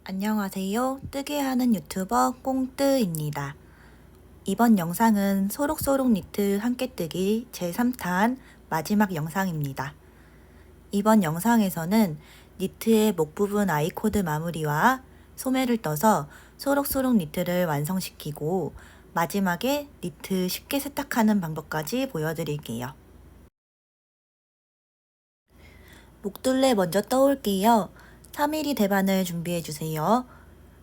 안녕하세요. 뜨게 하는 유튜버 꽁뜨입니다. 이번 영상은 소록소록 니트 함께뜨기 제3탄 마지막 영상입니다. 이번 영상에서는 니트의 목 부분 아이코드 마무리와 소매를 떠서 소록소록 니트를 완성시키고 마지막에 니트 쉽게 세탁하는 방법까지 보여드릴게요. 목둘레 먼저 떠올게요. 3mm 대바늘 준비해주세요.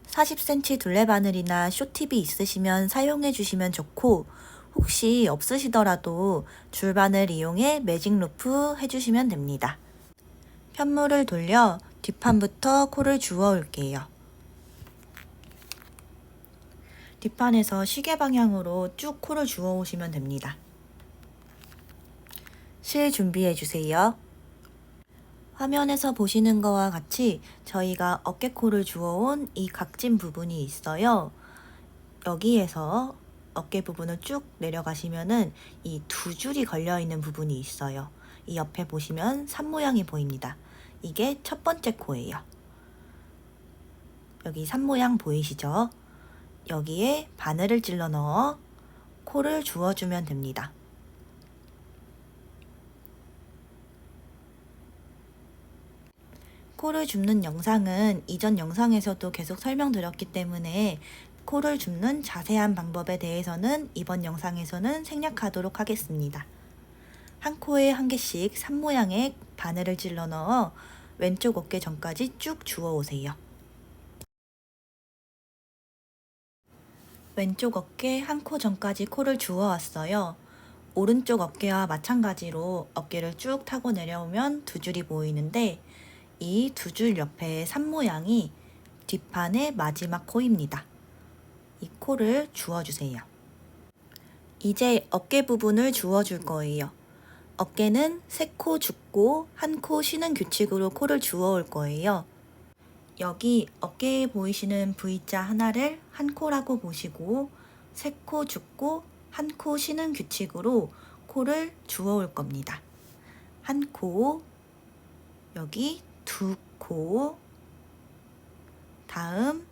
40cm 둘레 바늘이나 쇼팁이 있으시면 사용해 주시면 좋고 혹시 없으시더라도 줄바늘 이용해 매직 루프 해주시면 됩니다. 편물을 돌려 뒷판부터 코를 주워 올게요. 뒷판에서 시계 방향으로 쭉 코를 주워 오시면 됩니다. 실 준비해 주세요. 화면에서 보시는 것과 같이 저희가 어깨코를 주워온 이 각진 부분이 있어요. 여기에서 어깨 부분을 쭉 내려가시면은 이 두 줄이 걸려 있는 부분이 있어요. 이 옆에 보시면 산 모양이 보입니다. 이게 첫 번째 코예요. 여기 산 모양 보이시죠? 여기에 바늘을 찔러 넣어 코를 주워주면 됩니다. 코를 줍는 영상은 이전 영상에서도 계속 설명드렸기 때문에 코를 줍는 자세한 방법에 대해서는 이번 영상에서는 생략하도록 하겠습니다. 한 코에 한 개씩 산 모양의 바늘을 찔러 넣어 왼쪽 어깨 전까지 쭉 주워 오세요. 왼쪽 어깨 한 코 전까지 코를 주워 왔어요. 오른쪽 어깨와 마찬가지로 어깨를 쭉 타고 내려오면 두 줄이 보이는데 이 두 줄 옆에 산 모양이 뒷판의 마지막 코입니다. 이 코를 주워주세요. 이제 어깨 부분을 주워줄 거예요. 어깨는 3코 줍고 1코 쉬는 규칙으로 코를 주워올 거예요. 여기 어깨에 보이시는 V자 하나를 1코라고 보시고 3코 줍고 1코 쉬는 규칙으로 코를 주워올 겁니다. 1코, 여기 2코, 다음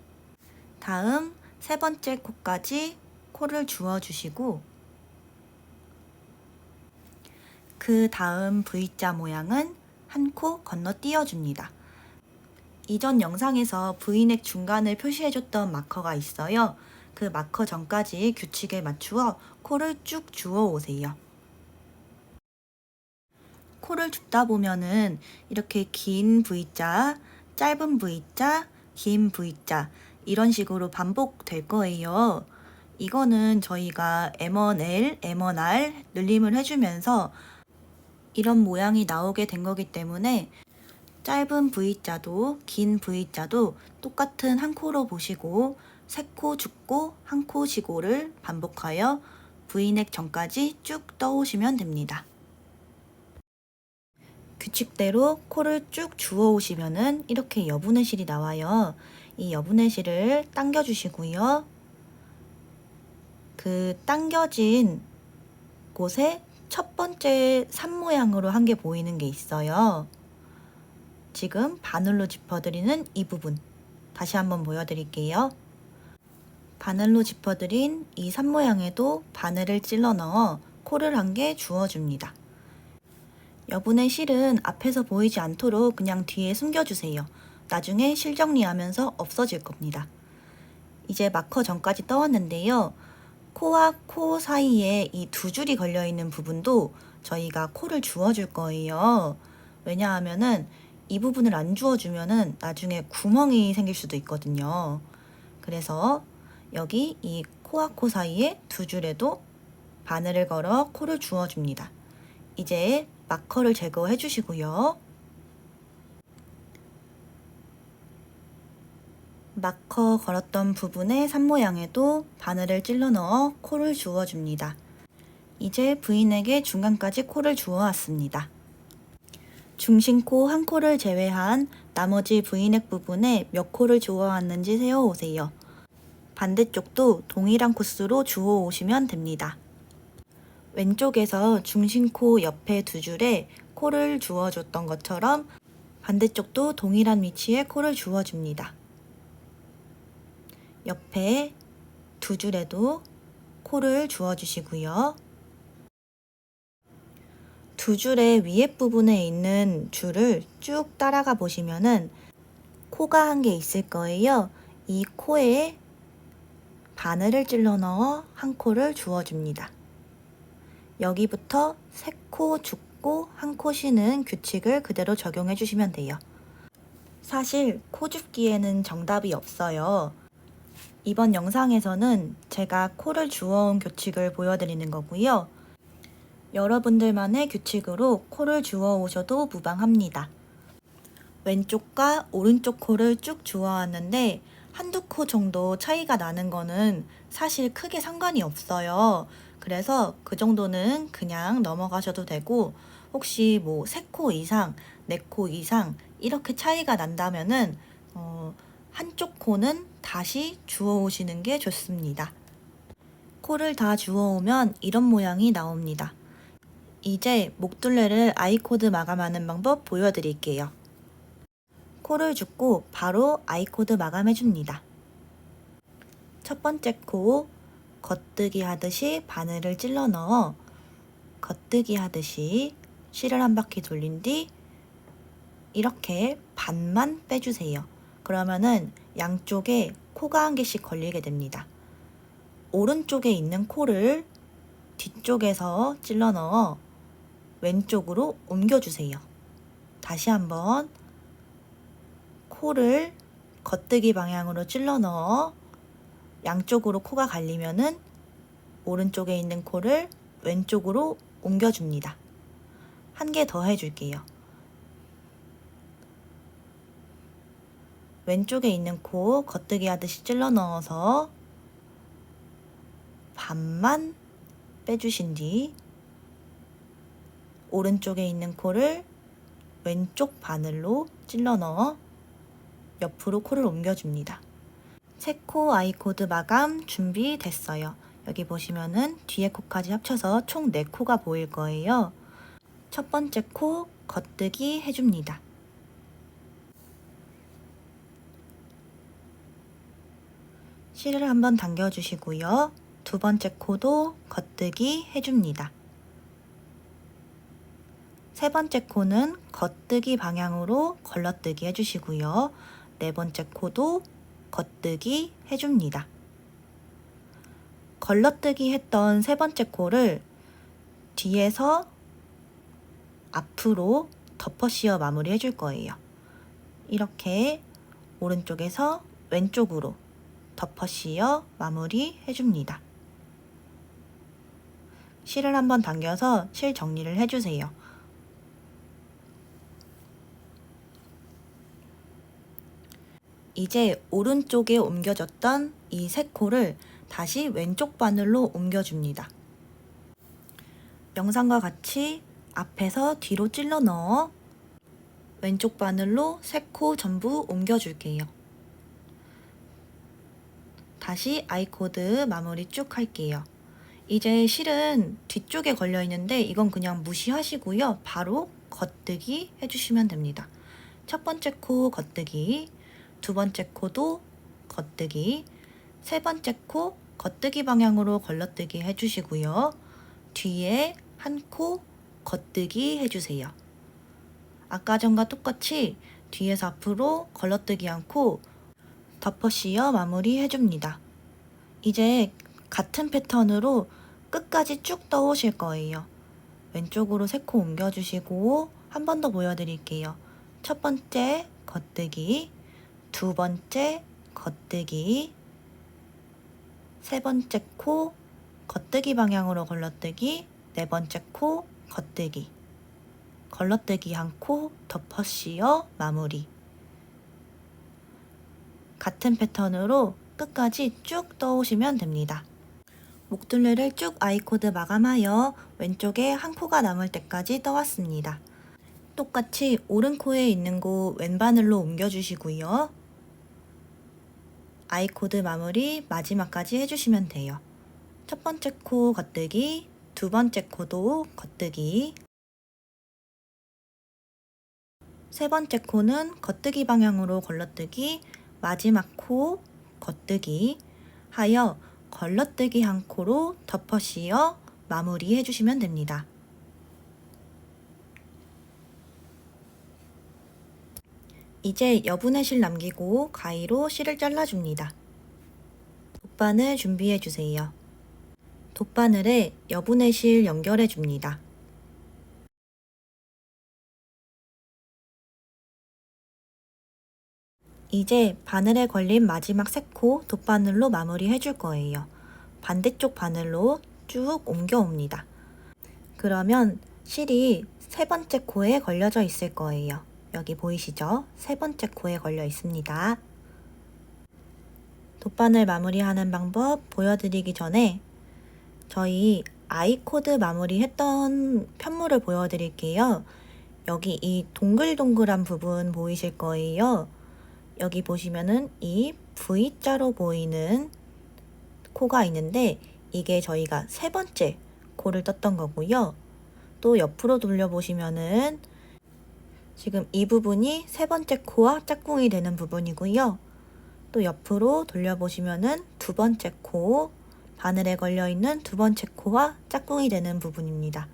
세 번째 코까지 코를 주워주시고 그 다음 V자 모양은 1코 건너뛰어 줍니다. 이전 영상에서 V넥 중간을 표시해줬던 마커가 있어요. 그 마커 전까지 규칙에 맞추어 코를 쭉 주워 오세요. 코를 줍다 보면은 이렇게 긴 V자, 짧은 V자, 긴 V자 이런 식으로 반복될 거예요. 이거는 저희가 M1L, M1R 늘림을 해주면서 이런 모양이 나오게 된 거기 때문에 짧은 V자도 긴 V자도 똑같은 한 코로 보시고 3코 줍고 1코 쉬고를 반복하여 V넥 전까지 쭉 떠오시면 됩니다. 규칙대로 코를 쭉 주워 오시면은 이렇게 여분의 실이 나와요. 이 여분의 실을 당겨 주시고요. 그 당겨진 곳에 첫 번째 산 모양으로 한 개 보이는 게 있어요. 지금 바늘로 짚어드리는 이 부분 다시 한번 보여드릴게요. 바늘로 짚어드린 이 산 모양에도 바늘을 찔러 넣어 코를 한 개 주워줍니다. 여분의 실은 앞에서 보이지 않도록 그냥 뒤에 숨겨주세요. 나중에 실 정리하면서 없어질 겁니다. 이제 마커 전까지 떠왔는데요. 코와 코 사이에 이 두 줄이 걸려있는 부분도 저희가 코를 주워줄 거예요. 왜냐하면은 이 부분을 안 주워주면은 나중에 구멍이 생길 수도 있거든요. 그래서 여기 이 코와 코 사이에 두 줄에도 바늘을 걸어 코를 주워줍니다. 이제 마커를 제거해 주시고요. 마커 걸었던 부분의 산 모양에도 바늘을 찔러 넣어 코를 주워줍니다. 이제 V넥의 중간까지 코를 주워왔습니다. 중심코 한 코를 제외한 나머지 V넥 부분에 몇 코를 주워왔는지 세어오세요. 반대쪽도 동일한 코스로 주워오시면 됩니다. 왼쪽에서 중심코 옆에 두 줄에 코를 주워줬던 것처럼 반대쪽도 동일한 위치에 코를 주워줍니다. 옆에 두 줄에도 코를 주어주시고요. 두 줄의 위에 부분에 있는 줄을 쭉 따라가 보시면은 코가 한 개 있을 거예요. 이 코에 바늘을 찔러 넣어 한 코를 주어줍니다. 여기부터 세 코 줍고 한 코 쉬는 규칙을 그대로 적용해 주시면 돼요. 사실 코 줍기에는 정답이 없어요. 이번 영상에서는 제가 코를 주워온 규칙을 보여드리는 거고요. 여러분들만의 규칙으로 코를 주워 오셔도 무방합니다. 왼쪽과 오른쪽 코를 쭉 주워왔는데 한두 코 정도 차이가 나는 거는 사실 크게 상관이 없어요. 그래서 그 정도는 그냥 넘어가셔도 되고, 혹시 뭐 3코 이상, 4코 이상 이렇게 차이가 난다면은 한쪽 코는 다시 주워 오시는 게 좋습니다. 코를 다 주워 오면 이런 모양이 나옵니다. 이제 목둘레를 아이코드 마감하는 방법 보여드릴게요. 코를 줍고 바로 아이코드 마감해 줍니다. 첫 번째 코 겉뜨기 하듯이 바늘을 찔러 넣어 겉뜨기 하듯이 실을 한 바퀴 돌린 뒤 이렇게 반만 빼주세요. 그러면은 양쪽에 코가 한 개씩 걸리게 됩니다. 오른쪽에 있는 코를 뒤쪽에서 찔러 넣어 왼쪽으로 옮겨주세요. 다시 한번 코를 겉뜨기 방향으로 찔러 넣어 양쪽으로 코가 갈리면은 오른쪽에 있는 코를 왼쪽으로 옮겨줍니다. 한 개 더 해줄게요. 왼쪽에 있는 코 겉뜨기 하듯이 찔러 넣어서 반만 빼주신 뒤 오른쪽에 있는 코를 왼쪽 바늘로 찔러 넣어 옆으로 코를 옮겨줍니다. 세 코 아이코드 마감 준비됐어요. 여기 보시면은 뒤에 코까지 합쳐서 총 4코가 보일 거예요. 첫 번째 코 겉뜨기 해줍니다. 실을 한번 당겨주시고요. 두 번째 코도 겉뜨기 해줍니다. 세 번째 코는 겉뜨기 방향으로 걸러뜨기 해주시고요. 네 번째 코도 겉뜨기 해줍니다. 걸러뜨기 했던 세 번째 코를 뒤에서 앞으로 덮어 씌워 마무리 해줄 거예요. 이렇게 오른쪽에서 왼쪽으로 덮어 씌워 마무리 해줍니다. 실을 한번 당겨서 실 정리를 해주세요. 이제 오른쪽에 옮겨졌던 이 세 코를 다시 왼쪽 바늘로 옮겨줍니다. 영상과 같이 앞에서 뒤로 찔러 넣어 왼쪽 바늘로 세 코 전부 옮겨줄게요. 다시 아이코드 마무리 쭉 할게요. 이제 실은 뒤쪽에 걸려 있는데 이건 그냥 무시하시고요. 바로 겉뜨기 해주시면 됩니다. 첫 번째 코 겉뜨기, 두 번째 코도 겉뜨기, 세 번째 코 겉뜨기 방향으로 걸러뜨기 해주시고요. 뒤에 한 코 겉뜨기 해주세요. 아까 전과 똑같이 뒤에서 앞으로 걸러뜨기 않고 덮어 씌워 마무리 해줍니다. 이제 같은 패턴으로 끝까지 쭉 떠오실 거예요. 왼쪽으로 3코 옮겨주시고 한 번 더 보여드릴게요. 첫 번째 겉뜨기, 두 번째 겉뜨기, 세 번째 코 겉뜨기 방향으로 걸러뜨기, 네 번째 코 겉뜨기, 걸러뜨기 한 코 덮어 씌워 마무리. 같은 패턴으로 끝까지 쭉 떠오시면 됩니다. 목둘레를 쭉 아이코드 마감하여 왼쪽에 한 코가 남을 때까지 떠왔습니다. 똑같이 오른 코에 있는 곳 왼바늘로 옮겨주시고요. 아이코드 마무리 마지막까지 해주시면 돼요. 첫 번째 코 겉뜨기, 두 번째 코도 겉뜨기, 세 번째 코는 겉뜨기 방향으로 걸러뜨기, 마지막 코 겉뜨기, 하여 걸러뜨기 한 코로 덮어 씌어 마무리해 주시면 됩니다. 이제 여분의 실 남기고 가위로 실을 잘라줍니다. 돗바늘 준비해 주세요. 돗바늘에 여분의 실 연결해 줍니다. 이제 바늘에 걸린 마지막 3코 돗바늘로 마무리 해줄 거예요. 반대쪽 바늘로 쭉 옮겨옵니다. 그러면 실이 3번째 코에 걸려져 있을 거예요. 여기 보이시죠? 3번째 코에 걸려 있습니다. 돗바늘 마무리하는 방법 보여드리기 전에 저희 아이코드 마무리했던 편물을 보여드릴게요. 여기 이 동글동글한 부분 보이실 거예요. 여기 보시면은 이 V자로 보이는 코가 있는데 이게 저희가 3번째 코를 떴던 거고요. 또 옆으로 돌려보시면은 지금 이 부분이 3번째 코와 짝꿍이 되는 부분이고요. 또 옆으로 돌려보시면은 2번째 코, 바늘에 걸려있는 2번째 코와 짝꿍이 되는 부분입니다.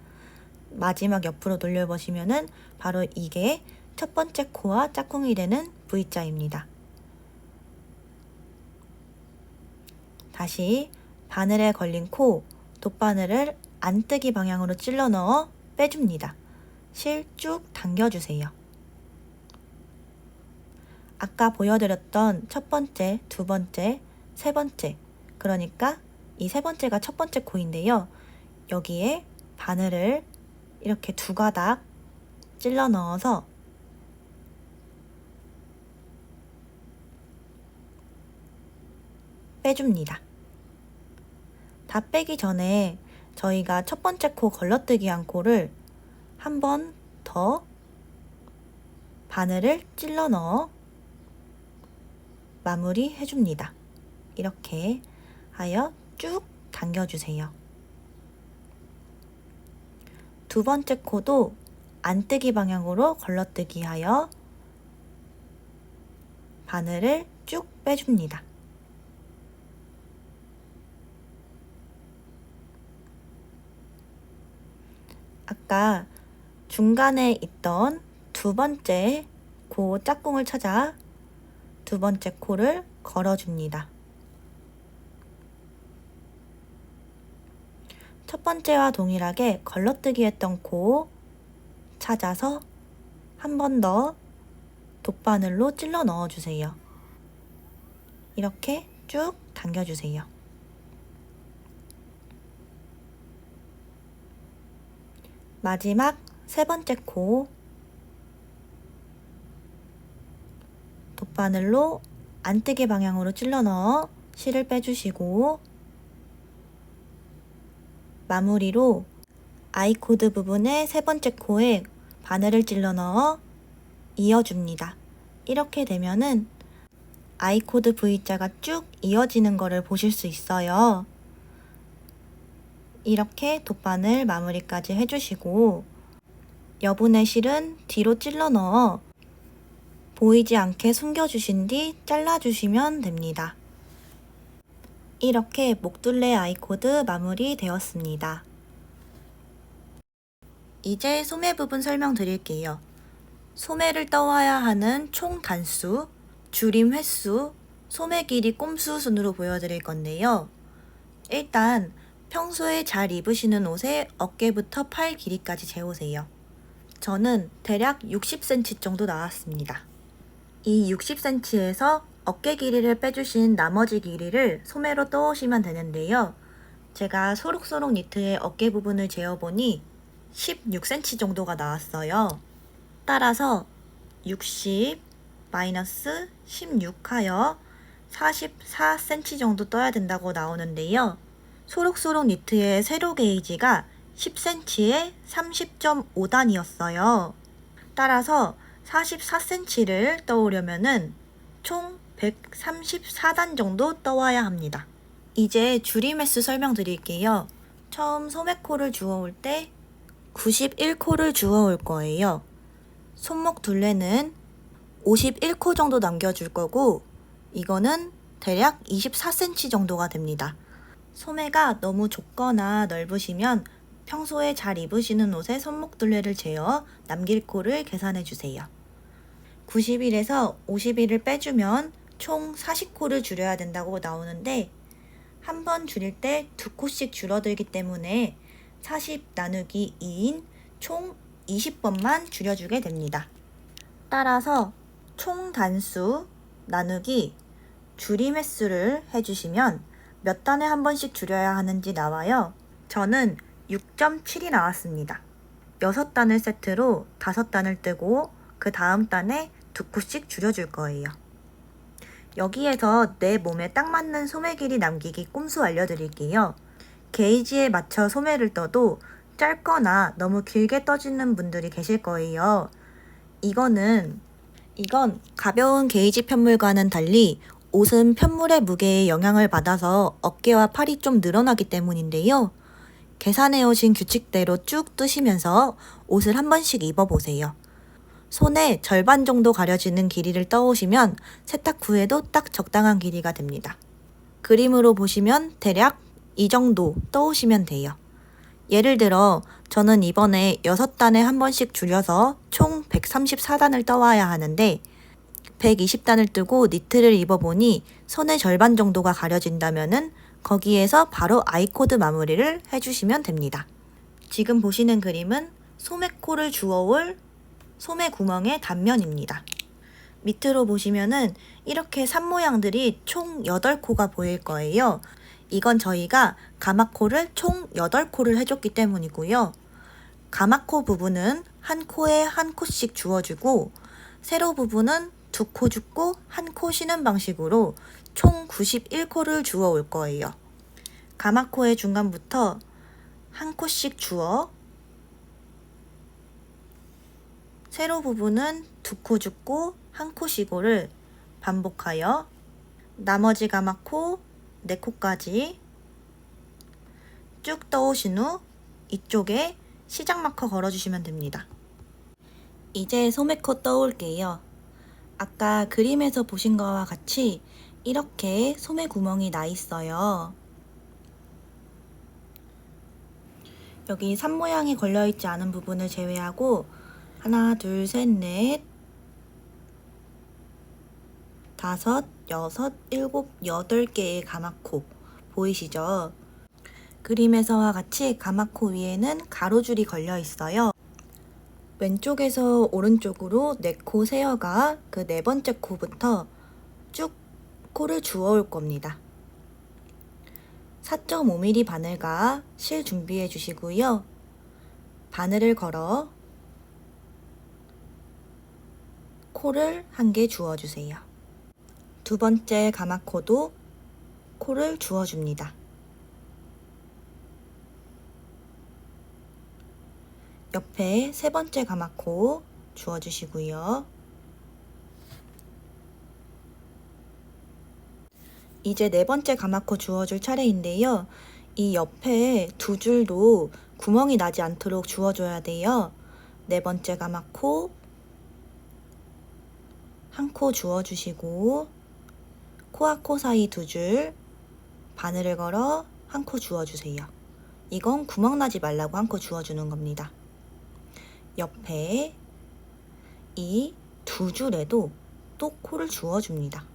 마지막 옆으로 돌려보시면은 바로 이게 첫 번째 코와 짝꿍이 되는 V자입니다. 다시 바늘에 걸린 코, 돗바늘을 안뜨기 방향으로 찔러 넣어 빼줍니다. 실 쭉 당겨주세요. 아까 보여드렸던 첫 번째, 두 번째, 세 번째, 그러니까 이 세 번째가 첫 번째 코인데요. 여기에 바늘을 이렇게 2가닥 찔러 넣어서 빼줍니다. 다 빼기 전에 저희가 첫 번째 코 걸러뜨기 한 코를 한 번 더 바늘을 찔러 넣어 마무리 해줍니다. 이렇게 하여 쭉 당겨주세요. 두 번째 코도 안뜨기 방향으로 걸러뜨기 하여 바늘을 쭉 빼줍니다. 아까 중간에 있던 두 번째 코 짝꿍을 찾아 두 번째 코를 걸어줍니다. 첫 번째와 동일하게 걸러뜨기 했던 코 찾아서 한 번 더 돗바늘로 찔러 넣어주세요. 이렇게 쭉 당겨주세요. 마지막 세 번째 코 돗바늘로 안뜨기 방향으로 찔러 넣어 실을 빼주시고 마무리로 아이코드 부분의 세 번째 코에 바늘을 찔러 넣어 이어줍니다. 이렇게 되면은 아이코드 V자가 쭉 이어지는 거를 보실 수 있어요. 이렇게 돗바늘 마무리까지 해주시고 여분의 실은 뒤로 찔러 넣어 보이지 않게 숨겨주신 뒤 잘라주시면 됩니다. 이렇게 목둘레 아이코드 마무리 되었습니다. 이제 소매 부분 설명드릴게요. 소매를 떠와야 하는 총 단수, 줄임 횟수, 소매 길이 꼼수 순으로 보여드릴 건데요. 일단 평소에 잘 입으시는 옷의 어깨부터 팔 길이까지 재우세요. 저는 대략 60cm 정도 나왔습니다. 이 60cm에서 어깨 길이를 빼주신 나머지 길이를 소매로 떠오시면 되는데요. 제가 소록소록 니트의 어깨 부분을 재어보니 16cm 정도가 나왔어요. 따라서 60 마이너스 16 하여 44cm 정도 떠야 된다고 나오는데요. 소록소록 니트의 세로 게이지가 10cm에 30.5단이었어요. 따라서 44cm를 떠오려면은 총 134단 정도 떠와야 합니다. 이제 줄임 횟수 설명드릴게요. 처음 소매코를 주워올 때 91코를 주워올 거예요. 손목 둘레는 51코 정도 남겨줄 거고 이거는 대략 24cm 정도가 됩니다. 소매가 너무 좁거나 넓으시면 평소에 잘 입으시는 옷의 손목둘레를 재어 남길 코를 계산해 주세요. 90일에서 50일을 빼주면 총 40코를 줄여야 된다고 나오는데 한 번 줄일 때 2코씩 줄어들기 때문에 40 나누기 2인 총 20번만 줄여주게 됩니다. 따라서 총 단수 나누기 줄임 횟수를 해주시면 몇 단에 한 번씩 줄여야 하는지 나와요. 저는 6.7이 나왔습니다. 6단을 세트로 5단을 뜨고 그 다음 단에 2코씩 줄여줄 거예요. 여기에서 내 몸에 딱 맞는 소매 길이 남기기 꼼수 알려드릴게요. 게이지에 맞춰 소매를 떠도 짧거나 너무 길게 떠지는 분들이 계실 거예요. 이건 가벼운 게이지 편물과는 달리 옷은 편물의 무게에 영향을 받아서 어깨와 팔이 좀 늘어나기 때문인데요. 계산해 오신 규칙대로 쭉 뜨시면서 옷을 한 번씩 입어보세요. 손에 절반 정도 가려지는 길이를 떠오시면 세탁 후에도 딱 적당한 길이가 됩니다. 그림으로 보시면 대략 이 정도 떠오시면 돼요. 예를 들어 저는 이번에 6단에 한 번씩 줄여서 총 134단을 떠와야 하는데 120단을 뜨고 니트를 입어보니 손의 절반 정도가 가려진다면은 거기에서 바로 아이코드 마무리를 해주시면 됩니다. 지금 보시는 그림은 소매코를 주워올 소매 구멍의 단면입니다. 밑으로 보시면은 이렇게 산 모양들이 총 8코가 보일 거예요. 이건 저희가 가마코를 총 8코를 해줬기 때문이고요. 가마코 부분은 한 코에 한 코씩 주워주고 세로 부분은 2코 줍고 한 코 쉬는 방식으로 총 91코를 주워 올 거예요. 가마코의 중간부터 한 코씩 주워 세로 부분은 2코 줍고 한 코 쉬고를 반복하여 나머지 가마코 4코까지 쭉 떠오신 후 이쪽에 시작 마커 걸어주시면 됩니다. 이제 소매코 떠올게요. 아까 그림에서 보신 거와 같이 이렇게 소매 구멍이 나 있어요. 여기 산 모양이 걸려있지 않은 부분을 제외하고 하나, 둘, 셋, 넷, 5, 6, 7, 8개의 가마코 보이시죠? 그림에서와 같이 가마코 위에는 가로줄이 걸려 있어요. 왼쪽에서 오른쪽으로 4코 세어가 그 4번째 코부터 쭉 코를 주워 올 겁니다. 4.5mm 바늘과 실 준비해 주시고요. 바늘을 걸어 코를 한 개 주워 주세요. 두 번째 가마코도 코를 주워 줍니다. 옆에 세 번째 가마코 주워 주시고요. 이제 네 번째 가마코 주워줄 차례인데요. 이 옆에 두 줄도 구멍이 나지 않도록 주워줘야 돼요. 네 번째 가마코 한 코 주워주시고 코와 코 사이 두 줄 바늘을 걸어 한 코 주워주세요. 이건 구멍 나지 말라고 한 코 주워주는 겁니다. 옆에 이 두 줄에도 또 코를 주워줍니다.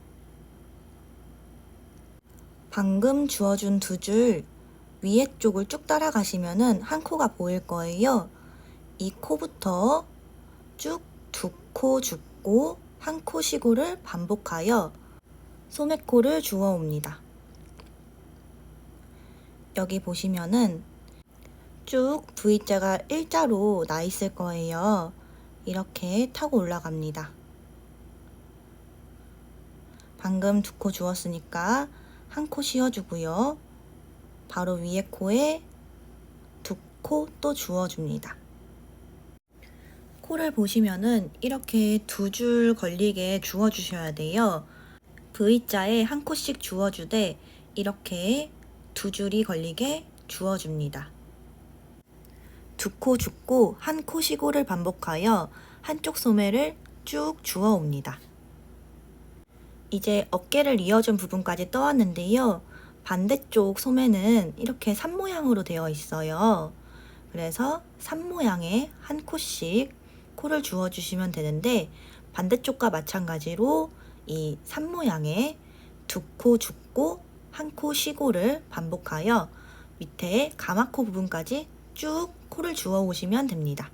방금 주워준 두 줄 위에 쪽을 쭉 따라가시면은 한 코가 보일 거예요. 이 코부터 쭉 두 코 줍고 한 코 쉬고를 반복하여 소매코를 주워 옵니다. 여기 보시면은 쭉 V자가 일자로 나 있을 거예요. 이렇게 타고 올라갑니다. 방금 두 코 주웠으니까 한 코 씌워주고요. 바로 위에 코에 두 코 또 주워줍니다. 코를 보시면은 이렇게 두 줄 걸리게 주워주셔야 돼요. V자에 한 코씩 주워주되 이렇게 두 줄이 걸리게 주워줍니다. 두 코 줍고 한 코 쉬고를 반복하여 한쪽 소매를 쭉 주워옵니다. 이제 어깨를 이어준 부분까지 떠왔는데요. 반대쪽 소매는 이렇게 산 모양으로 되어 있어요. 그래서 산 모양에 한 코씩 코를 주어주시면 되는데, 반대쪽과 마찬가지로 이 산 모양에 두 코 줍고 한 코 쉬고를 반복하여 밑에 가마코 부분까지 쭉 코를 주워 오시면 됩니다.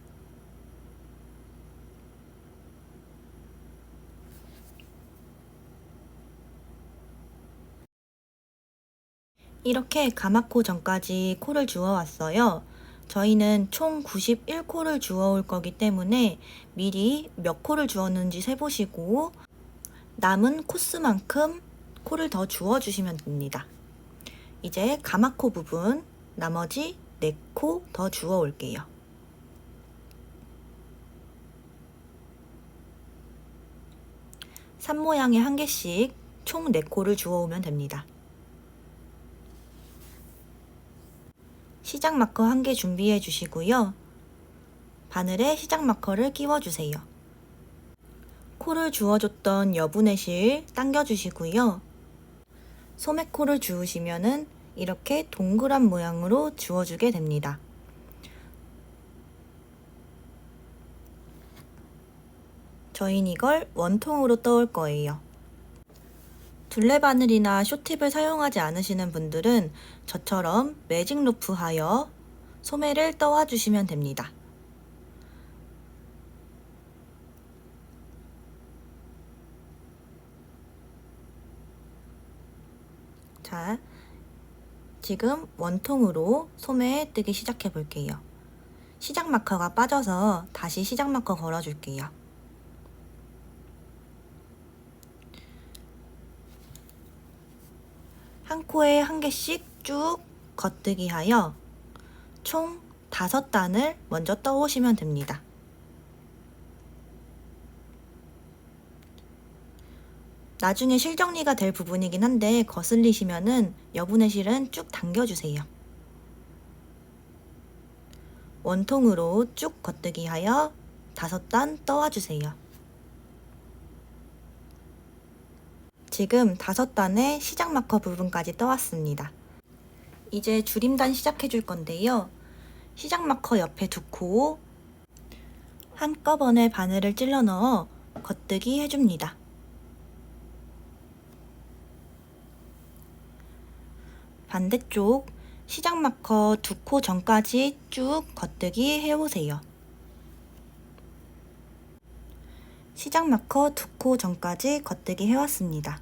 이렇게 가마코 전까지 코를 주워 왔어요. 저희는 총 91코를 주워 올 거기 때문에 미리 몇 코를 주었는지 세보시고 남은 코수만큼 코를 더 주워 주시면 됩니다. 이제 가마코 부분 나머지 4코 더 주워 올게요. 산 모양에 한 개씩 총 4코를 주워 오면 됩니다. 시작 마커 한 개 준비해 주시고요. 바늘에 시작 마커를 끼워 주세요. 코를 주워줬던 여분의 실 당겨 주시고요. 소매코를 주우시면은 이렇게 동그란 모양으로 주워주게 됩니다. 저희는 이걸 원통으로 떠올 거예요. 둘레바늘이나 쇼팁을 사용하지 않으시는 분들은 저처럼 매직 루프 하여 소매를 떠와 주시면 됩니다. 자, 지금 원통으로 소매 뜨기 시작해 볼게요. 시작 마커가 빠져서 다시 시작 마커 걸어 줄게요. 한 코에 한 개씩 쭉 겉뜨기 하여 총 5단을 먼저 떠오시면 됩니다. 나중에 실 정리가 될 부분이긴 한데 거슬리시면은 여분의 실은 쭉 당겨주세요. 원통으로 쭉 겉뜨기 하여 5단 떠와주세요. 지금 5단의 시작 마커 부분까지 떠왔습니다. 이제 줄임단 시작해 줄 건데요. 시작 마커 옆에 2코 한꺼번에 바늘을 찔러 넣어 겉뜨기 해줍니다. 반대쪽 시작 마커 2코 전까지 쭉 겉뜨기 해오세요. 시작 마커 2코 전까지 겉뜨기 해왔습니다.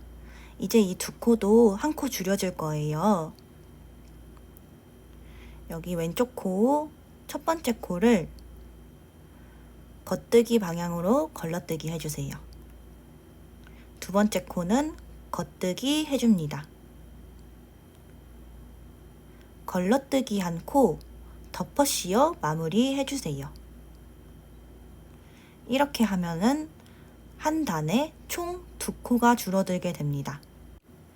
이제 이 2코도 한 코 줄여줄 거예요. 여기 왼쪽 코 첫 번째 코를 겉뜨기 방향으로 걸러뜨기 해주세요. 두 번째 코는 겉뜨기 해줍니다. 걸러뜨기 한 코 덮어 씌어 마무리 해주세요. 이렇게 하면은 한 단에 총 2코가 줄어들게 됩니다.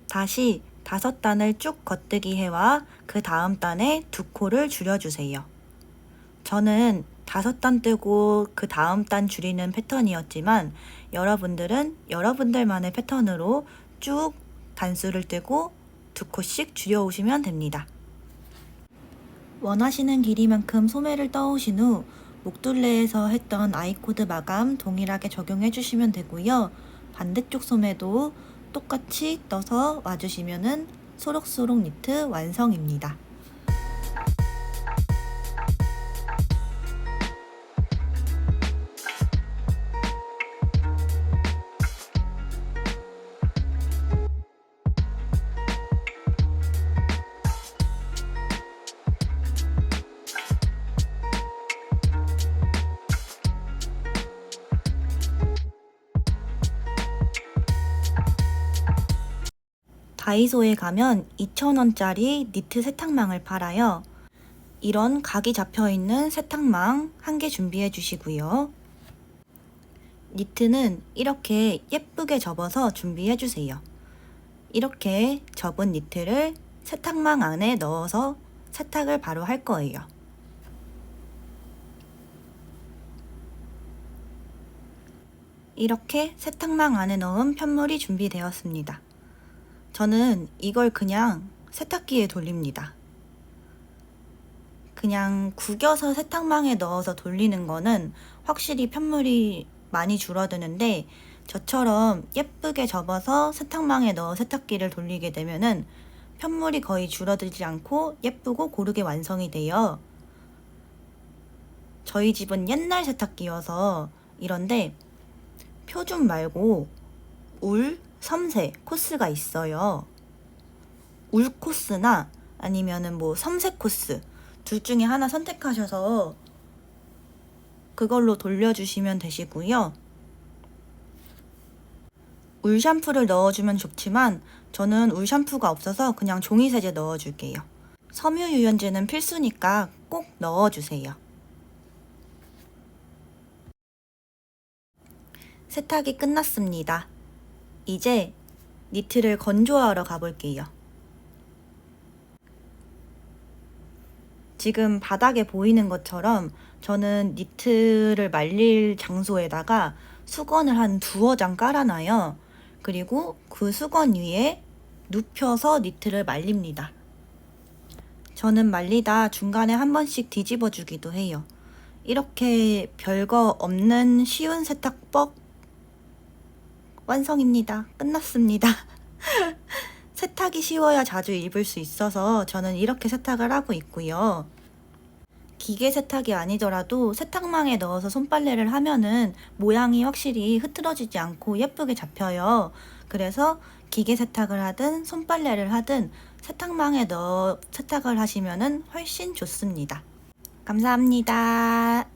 다시 5단을 쭉 겉뜨기 해와 그 다음 단에 2코를 줄여주세요. 저는 5단 뜨고 그 다음 단 줄이는 패턴이었지만 여러분들은 여러분들만의 패턴으로 쭉 단수를 뜨고 2코씩 줄여오시면 됩니다. 원하시는 길이만큼 소매를 떠오신 후 목둘레에서 했던 아이코드 마감 동일하게 적용해 주시면 되고요. 반대쪽 소매도 똑같이 떠서 와주시면은 소록소록 니트 완성입니다. 다이소에 가면 2,000원짜리 니트 세탁망을 팔아요. 이런 각이 잡혀있는 세탁망 한 개 준비해 주시고요. 니트는 이렇게 예쁘게 접어서 준비해 주세요. 이렇게 접은 니트를 세탁망 안에 넣어서 세탁을 바로 할 거예요. 이렇게 세탁망 안에 넣은 편물이 준비되었습니다. 저는 이걸 그냥 세탁기에 돌립니다. 그냥 구겨서 세탁망에 넣어서 돌리는 거는 확실히 편물이 많이 줄어드는데, 저처럼 예쁘게 접어서 세탁망에 넣어 세탁기를 돌리게 되면은 편물이 거의 줄어들지 않고 예쁘고 고르게 완성이 돼요. 저희 집은 옛날 세탁기여서 이런데 표준 말고 울, 섬세 코스가 있어요. 울 코스나 아니면은 뭐 섬세 코스 둘 중에 하나 선택하셔서 그걸로 돌려주시면 되시고요. 울 샴푸를 넣어주면 좋지만 저는 울 샴푸가 없어서 그냥 종이 세제 넣어줄게요. 섬유 유연제는 필수니까 꼭 넣어주세요. 세탁이 끝났습니다. 이제 니트를 건조하러 가볼게요. 지금 바닥에 보이는 것처럼 저는 니트를 말릴 장소에다가 수건을 한 두어 장 깔아놔요. 그리고 그 수건 위에 눕혀서 니트를 말립니다. 저는 말리다 중간에 한 번씩 뒤집어 주기도 해요. 이렇게 별거 없는 쉬운 세탁법 완성입니다. 끝났습니다. 세탁이 쉬워야 자주 입을 수 있어서 저는 이렇게 세탁을 하고 있고요. 기계 세탁이 아니더라도 세탁망에 넣어서 손빨래를 하면은 모양이 확실히 흐트러지지 않고 예쁘게 잡혀요. 그래서 기계 세탁을 하든 손빨래를 하든 세탁망에 넣어 세탁을 하시면은 훨씬 좋습니다. 감사합니다.